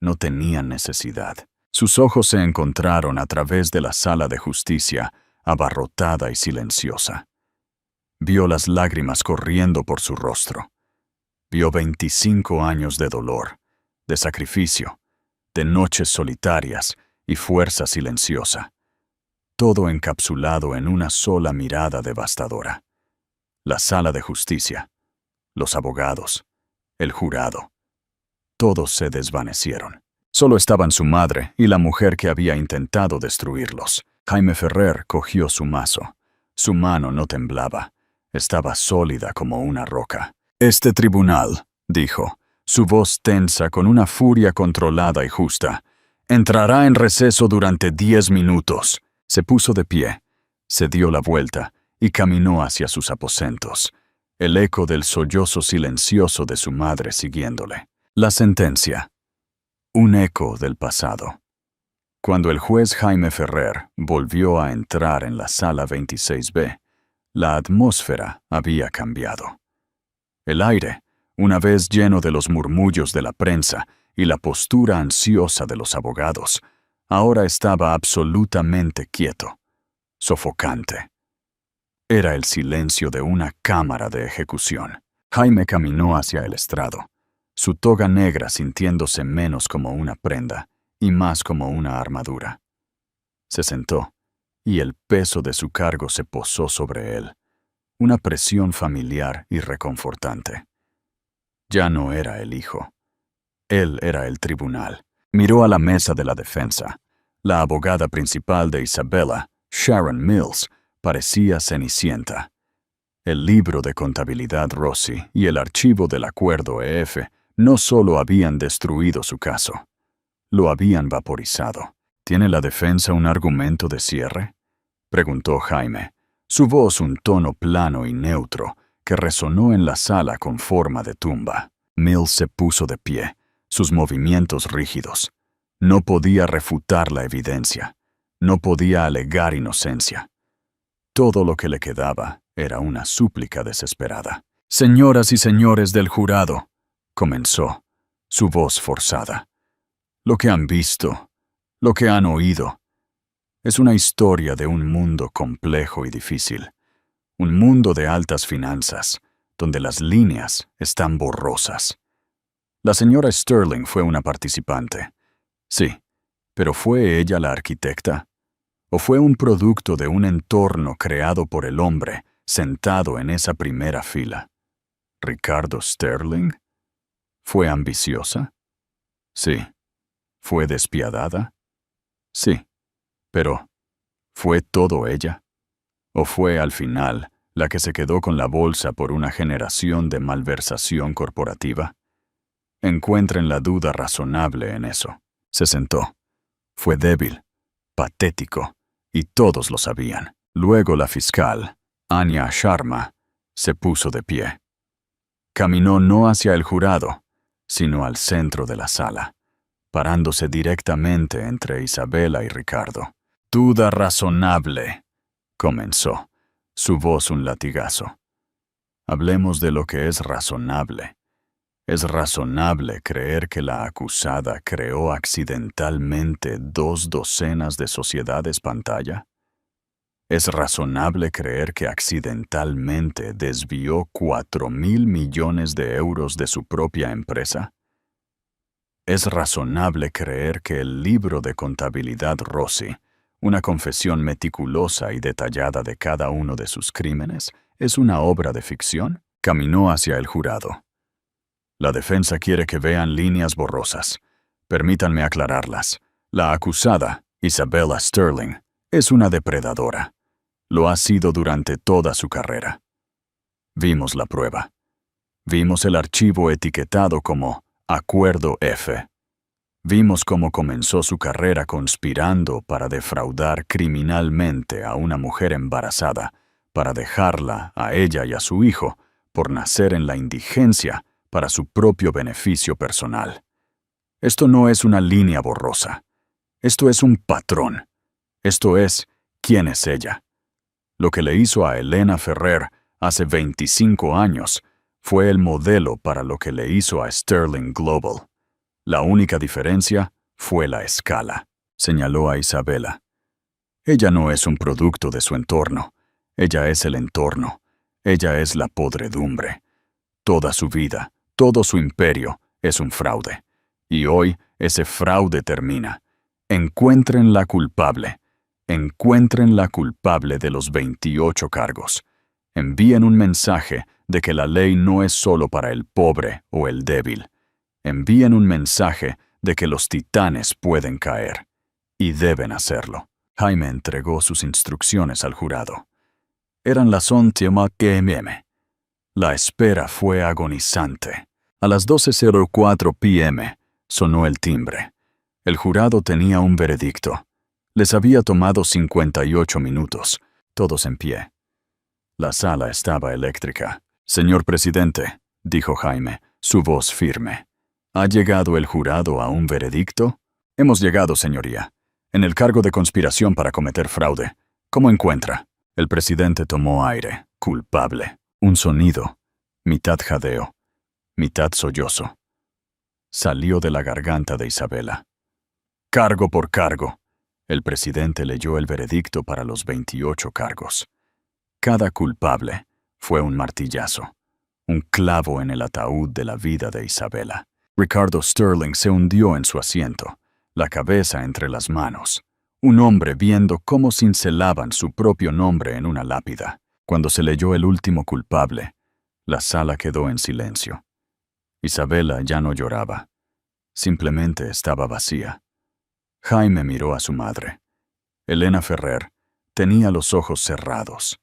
No tenían necesidad. Sus ojos se encontraron a través de la sala de justicia, abarrotada y silenciosa. Vio las lágrimas corriendo por su rostro. Vio 25 años de dolor, de sacrificio, de noches solitarias y fuerza silenciosa. Todo encapsulado en una sola mirada devastadora. La sala de justicia, los abogados, el jurado. Todos se desvanecieron. Solo estaban su madre y la mujer que había intentado destruirlos. Jaime Ferrer cogió su mazo. Su mano no temblaba. Estaba sólida como una roca. «Este tribunal», dijo, su voz tensa con una furia controlada y justa, «entrará en receso durante 10 minutos». Se puso de pie, se dio la vuelta y caminó hacia sus aposentos, el eco del sollozo silencioso de su madre siguiéndole. La sentencia. Un eco del pasado. Cuando el juez Jaime Ferrer volvió a entrar en la sala 26B, la atmósfera había cambiado. El aire, una vez lleno de los murmullos de la prensa y la postura ansiosa de los abogados, ahora estaba absolutamente quieto, sofocante. Era el silencio de una cámara de ejecución. Jaime caminó hacia el estrado, su toga negra sintiéndose menos como una prenda y más como una armadura. Se sentó, y el peso de su cargo se posó sobre él, una presión familiar y reconfortante. Ya no era el hijo. Él era el tribunal. Miró a la mesa de la defensa. La abogada principal de Isabella, Sharon Mills, parecía cenicienta. El libro de contabilidad Rossi y el archivo del acuerdo EF no solo habían destruido su caso, lo habían vaporizado. ¿Tiene la defensa un argumento de cierre?, preguntó Jaime, su voz un tono plano y neutro que resonó en la sala con forma de tumba. Mills se puso de pie, sus movimientos rígidos. No podía refutar la evidencia, no podía alegar inocencia. Todo lo que le quedaba era una súplica desesperada. «Señoras y señores del jurado», comenzó, su voz forzada. «Lo que han visto, lo que han oído, es una historia de un mundo complejo y difícil, un mundo de altas finanzas, donde las líneas están borrosas. La señora Sterling fue una participante. Sí, pero ¿fue ella la arquitecta? ¿O fue un producto de un entorno creado por el hombre sentado en esa primera fila? ¿Ricardo Sterling? ¿Fue ambiciosa? Sí. ¿Fue despiadada? Sí. Pero, ¿fue todo ella? ¿O fue, al final, la que se quedó con la bolsa por una generación de malversación corporativa? Encuentren la duda razonable en eso. Se sentó. Fue débil, patético, y todos lo sabían. Luego la fiscal, Anya Sharma, se puso de pie. Caminó no hacia el jurado, sino al centro de la sala, parándose directamente entre Isabella y Ricardo. «Duda razonable», comenzó, su voz un latigazo. «Hablemos de lo que es razonable. ¿Es razonable creer que la acusada creó accidentalmente 2 docenas de sociedades pantalla? ¿Es razonable creer que accidentalmente desvió 4.000 millones de euros de su propia empresa? ¿Es razonable creer que el libro de contabilidad Rossi, una confesión meticulosa y detallada de cada uno de sus crímenes, es una obra de ficción. Caminó hacia el jurado. La defensa quiere que vean líneas borrosas. Permítanme aclararlas. La acusada, Isabella Sterling, es una depredadora. Lo ha sido durante toda su carrera. Vimos la prueba. Vimos el archivo etiquetado como Acuerdo F. Vimos cómo comenzó su carrera conspirando para defraudar criminalmente a una mujer embarazada, para dejarla, a ella y a su hijo, por nacer en la indigencia, para su propio beneficio personal. Esto no es una línea borrosa. Esto es un patrón. Esto es quién es ella. Lo que le hizo a Elena Ferrer hace 25 años fue el modelo para lo que le hizo a Sterling Global. La única diferencia fue la escala, señaló a Isabella. Ella no es un producto de su entorno. Ella es el entorno. Ella es la podredumbre. Toda su vida, todo su imperio es un fraude. Y hoy ese fraude termina. Encuentren la culpable. Encuentren la culpable de los 28 cargos. Envíen un mensaje de que la ley no es solo para el pobre o el débil. Envíen un mensaje de que los titanes pueden caer. Y deben hacerlo. Jaime entregó sus instrucciones al jurado. Eran las 11 p.m. La espera fue agonizante. A las 12:04 p.m. sonó el timbre. El jurado tenía un veredicto. Les había tomado 58 minutos, todos en pie. La sala estaba eléctrica. Señor presidente, dijo Jaime, su voz firme. ¿Ha llegado el jurado a un veredicto? Hemos llegado, señoría. En el cargo de conspiración para cometer fraude. ¿Cómo encuentra? El presidente tomó aire, culpable. Un sonido, mitad jadeo, mitad sollozo. Salió de la garganta de Isabella. Cargo por cargo. El presidente leyó el veredicto para los 28 cargos. Cada culpable fue un martillazo, un clavo en el ataúd de la vida de Isabella. Ricardo Sterling se hundió en su asiento, la cabeza entre las manos. Un hombre viendo cómo cincelaban su propio nombre en una lápida. Cuando se leyó el último culpable, la sala quedó en silencio. Isabella ya no lloraba. Simplemente estaba vacía. Jaime miró a su madre. Elena Ferrer tenía los ojos cerrados.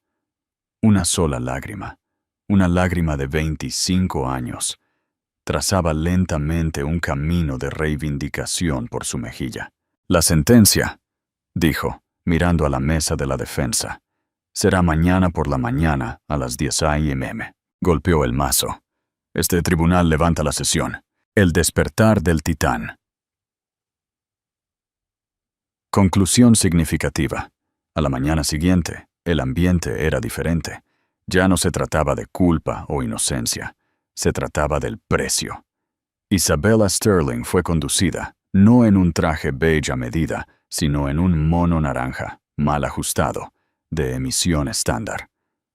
Una sola lágrima, una lágrima de 25 años, trazaba lentamente un camino de reivindicación por su mejilla. La sentencia, dijo, mirando a la mesa de la defensa, será mañana por la mañana a las 10 a.m. Golpeó el mazo. Este tribunal levanta la sesión. El despertar del titán. Conclusión significativa. A la mañana siguiente, el ambiente era diferente. Ya no se trataba de culpa o inocencia. Se trataba del precio. Isabella Sterling fue conducida, no en un traje beige a medida, sino en un mono naranja, mal ajustado, de emisión estándar.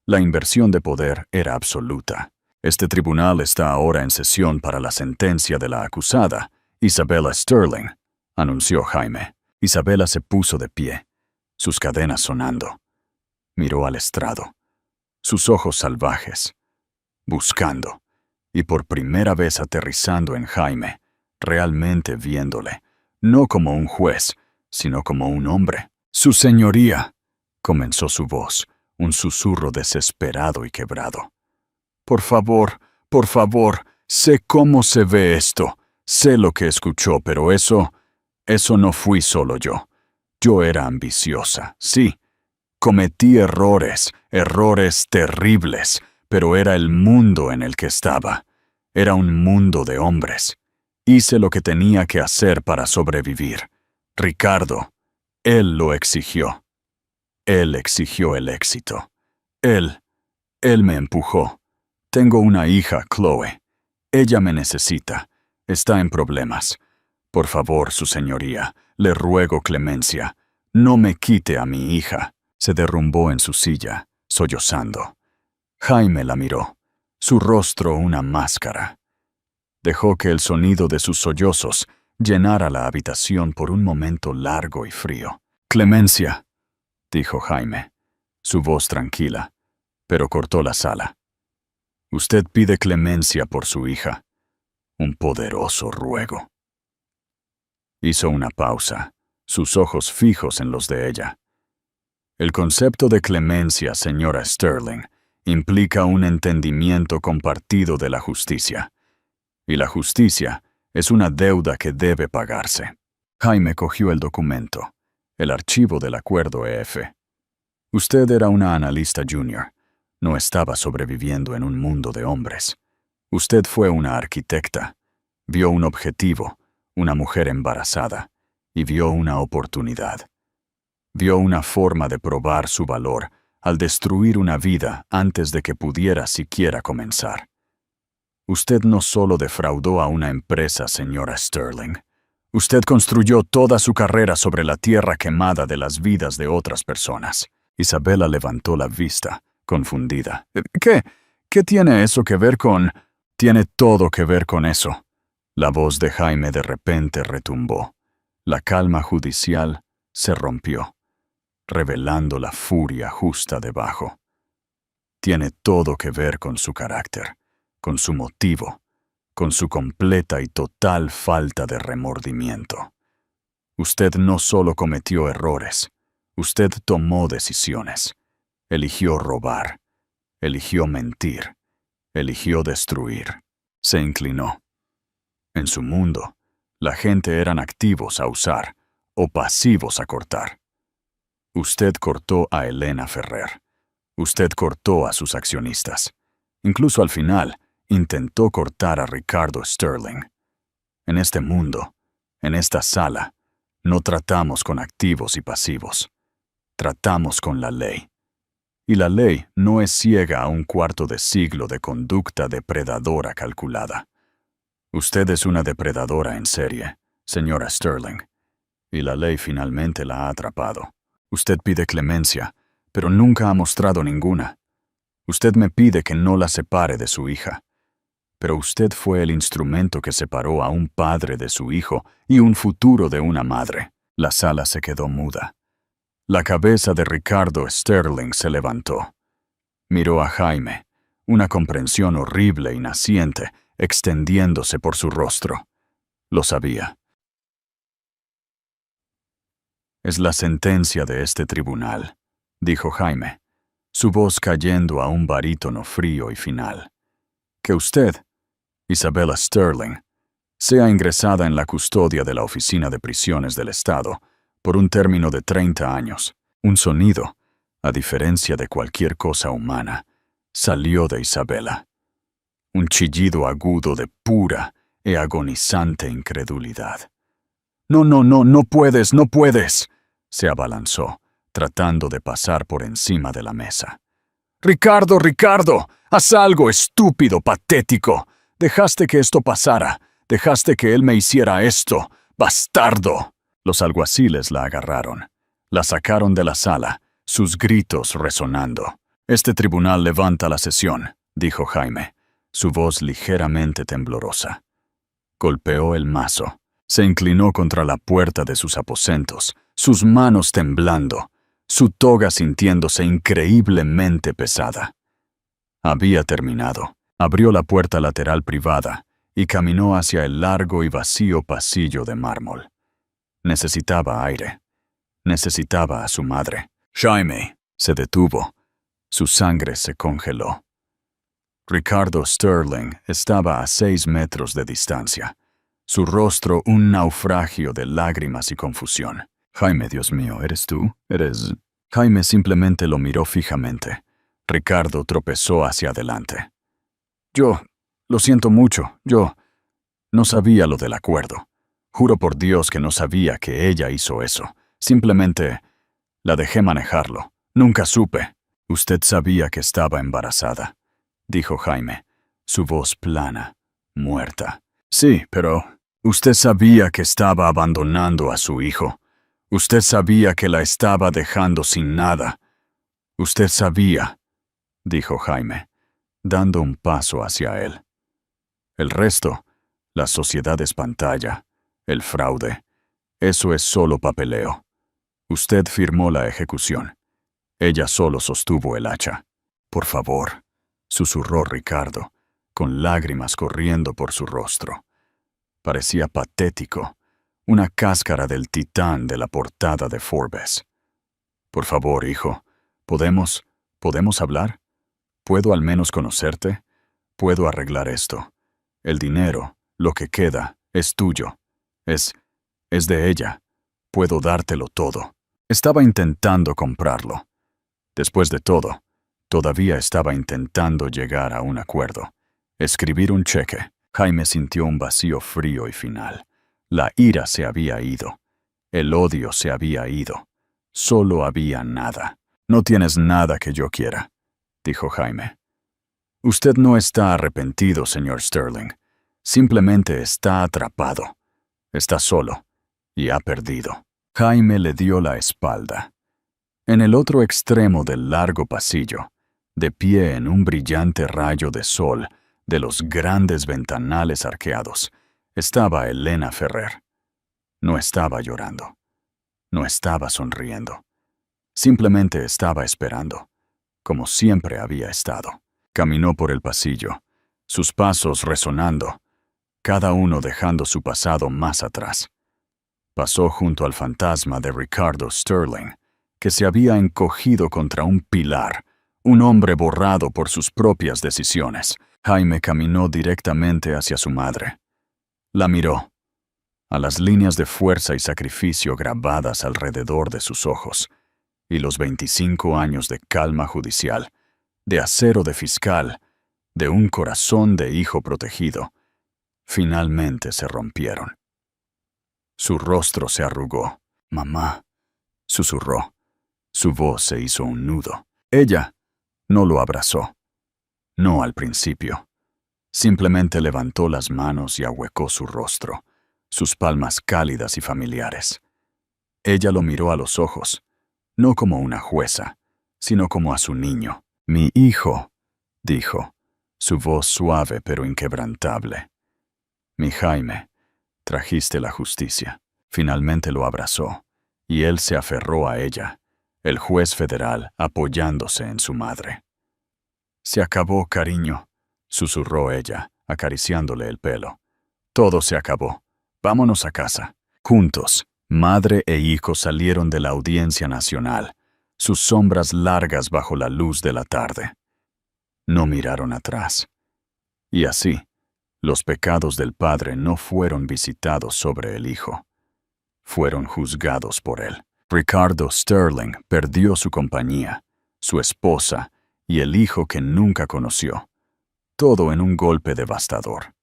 La inversión de poder era absoluta. Este tribunal está ahora en sesión para la sentencia de la acusada, Isabella Sterling, anunció Jaime. Isabella se puso de pie, sus cadenas sonando. Miró al estrado, sus ojos salvajes, buscando, y por primera vez aterrizando en Jaime, realmente viéndole, no como un juez, sino como un hombre. «Su señoría», comenzó su voz, un susurro desesperado y quebrado. Por favor, sé cómo se ve esto, sé lo que escuchó, pero eso no fui solo yo. Yo era ambiciosa, sí. Cometí errores terribles, pero era el mundo en el que estaba. Era un mundo de hombres. Hice lo que tenía que hacer para sobrevivir. Ricardo, él lo exigió. Él exigió el éxito. Él me empujó. Tengo una hija, Chloe. Ella me necesita. Está en problemas. Por favor, su señoría, le ruego clemencia. No me quite a mi hija. Se derrumbó en su silla, sollozando. Jaime la miró, su rostro una máscara. Dejó que el sonido de sus sollozos llenara la habitación por un momento largo y frío. Clemencia, dijo Jaime, su voz tranquila, pero cortó la sala. Usted pide clemencia por su hija. Un poderoso ruego. Hizo una pausa, sus ojos fijos en los de ella. El concepto de clemencia, señora Sterling, implica un entendimiento compartido de la justicia. Y la justicia es una deuda que debe pagarse. Jaime cogió el documento, el archivo del acuerdo EF. Usted era una analista junior. No estaba sobreviviendo en un mundo de hombres. Usted fue una arquitecta. Vio un objetivo, una mujer embarazada, y vio una oportunidad. Vio una forma de probar su valor al destruir una vida antes de que pudiera siquiera comenzar. Usted no solo defraudó a una empresa, señora Sterling. Usted construyó toda su carrera sobre la tierra quemada de las vidas de otras personas. Isabela levantó la vista, confundida. ¿Qué tiene eso que ver con...? Tiene todo que ver con eso. La voz de Jaime de repente retumbó. La calma judicial se rompió, revelando la furia justa debajo. Tiene todo que ver con su carácter, con su motivo, con su completa y total falta de remordimiento. Usted no solo cometió errores, usted tomó decisiones. Eligió robar, eligió mentir, eligió destruir. Se inclinó. En su mundo, la gente eran activos a usar o pasivos a cortar. Usted cortó a Elena Ferrer. Usted cortó a sus accionistas. Incluso al final, intentó cortar a Ricardo Sterling. En este mundo, en esta sala, no tratamos con activos y pasivos. Tratamos con la ley. Y la ley no es ciega a un cuarto de siglo de conducta depredadora calculada. Usted es una depredadora en serie, señora Sterling, y la ley finalmente la ha atrapado. Usted pide clemencia, pero nunca ha mostrado ninguna. Usted me pide que no la separe de su hija. Pero usted fue el instrumento que separó a un padre de su hijo y un futuro de una madre. La sala se quedó muda. La cabeza de Ricardo Sterling se levantó. Miró a Jaime, una comprensión horrible y naciente, extendiéndose por su rostro. Lo sabía. Es la sentencia de este tribunal, dijo Jaime, su voz cayendo a un barítono frío y final. Que usted, Isabella Sterling, sea ingresada en la custodia de la Oficina de Prisiones del Estado por un término de 30 años. Un sonido, a diferencia de cualquier cosa humana, salió de Isabella. Un chillido agudo de pura e agonizante incredulidad. No puedes, no puedes, se abalanzó, tratando de pasar por encima de la mesa. Ricardo, haz algo, estúpido, patético. Dejaste que esto pasara, dejaste que él me hiciera esto, bastardo. Los alguaciles la agarraron, la sacaron de la sala, sus gritos resonando. Este tribunal levanta la sesión, dijo Jaime, su voz ligeramente temblorosa. Golpeó el mazo, se inclinó contra la puerta de sus aposentos, sus manos temblando, su toga sintiéndose increíblemente pesada. Había terminado. Abrió la puerta lateral privada y caminó hacia el largo y vacío pasillo de mármol. Necesitaba aire. Necesitaba a su madre. Jaime se detuvo. Su sangre se congeló. Ricardo Sterling estaba a 6 metros de distancia. Su rostro un naufragio de lágrimas y confusión. Jaime, Dios mío, ¿eres tú? ¿Eres...? Jaime simplemente lo miró fijamente. Ricardo tropezó hacia adelante. Lo siento mucho, no sabía lo del acuerdo. Juro por Dios que no sabía que ella hizo eso. Simplemente la dejé manejarlo. Nunca supe. Usted sabía que estaba embarazada, dijo Jaime, su voz plana, muerta. Sí, pero usted sabía que estaba abandonando a su hijo. Usted sabía que la estaba dejando sin nada. Usted sabía, dijo Jaime, dando un paso hacia él. El resto, la sociedad es pantalla, el fraude, eso es solo papeleo. Usted firmó la ejecución. Ella solo sostuvo el hacha. Por favor, susurró Ricardo, con lágrimas corriendo por su rostro. Parecía patético, una cáscara del titán de la portada de Forbes. Por favor, hijo, ¿podemos hablar? ¿Puedo al menos conocerte? Puedo arreglar esto. El dinero, lo que queda, es tuyo. Es de ella. Puedo dártelo todo. Estaba intentando comprarlo. Después de todo, todavía estaba intentando llegar a un acuerdo. Escribir un cheque. Jaime sintió un vacío frío y final. La ira se había ido. El odio se había ido. Solo había nada. No tienes nada que yo quiera, dijo Jaime. Usted no está arrepentido, señor Sterling. Simplemente está atrapado. Está solo y ha perdido. Jaime le dio la espalda. En el otro extremo del largo pasillo, de pie en un brillante rayo de sol de los grandes ventanales arqueados, estaba Elena Ferrer. No estaba llorando. No estaba sonriendo. Simplemente estaba esperando, como siempre había estado. Caminó por el pasillo, sus pasos resonando, cada uno dejando su pasado más atrás. Pasó junto al fantasma de Ricardo Sterling, que se había encogido contra un pilar, un hombre borrado por sus propias decisiones. Jaime caminó directamente hacia su madre. La miró, a las líneas de fuerza y sacrificio grabadas alrededor de sus ojos, y los 25 años de calma judicial, de acero de fiscal, de un corazón de hijo protegido, finalmente se rompieron. Su rostro se arrugó. «Mamá», susurró. Su voz se hizo un nudo. Ella no lo abrazó. No al principio. Simplemente levantó las manos y ahuecó su rostro, sus palmas cálidas y familiares. Ella lo miró a los ojos, no como una jueza, sino como a su niño. «Mi hijo», dijo, su voz suave pero inquebrantable. «Mi Jaime, trajiste la justicia». Finalmente lo abrazó, y él se aferró a ella, el juez federal apoyándose en su madre. «Se acabó, cariño», susurró ella, acariciándole el pelo. «Todo se acabó. Vámonos a casa». Juntos, madre e hijo salieron de la Audiencia Nacional, sus sombras largas bajo la luz de la tarde. No miraron atrás. Y así, los pecados del padre no fueron visitados sobre el hijo. Fueron juzgados por él. Ricardo Sterling perdió su compañía, su esposa y el hijo que nunca conoció. Todo en un golpe devastador.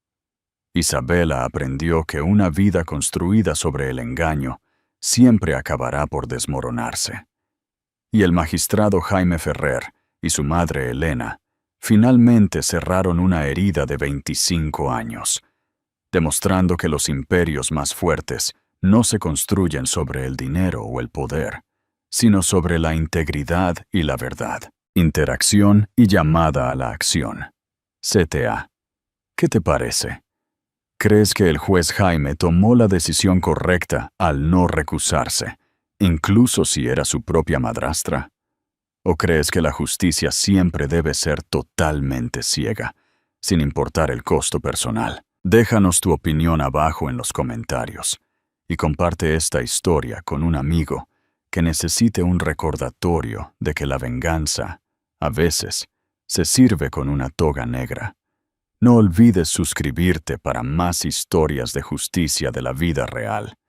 Isabela aprendió que una vida construida sobre el engaño siempre acabará por desmoronarse. Y el magistrado Jaime Ferrer y su madre Elena finalmente cerraron una herida de 25 años, demostrando que los imperios más fuertes no se construyen sobre el dinero o el poder, sino sobre la integridad y la verdad. Interacción y llamada a la acción. CTA. ¿Qué te parece? ¿Crees que el juez Jaime tomó la decisión correcta al no recusarse, incluso si era su propia madrastra? ¿O crees que la justicia siempre debe ser totalmente ciega, sin importar el costo personal? Déjanos tu opinión abajo en los comentarios y comparte esta historia con un amigo que necesite un recordatorio de que la venganza, a veces, se sirve con una toga negra. No olvides suscribirte para más historias de justicia de la vida real.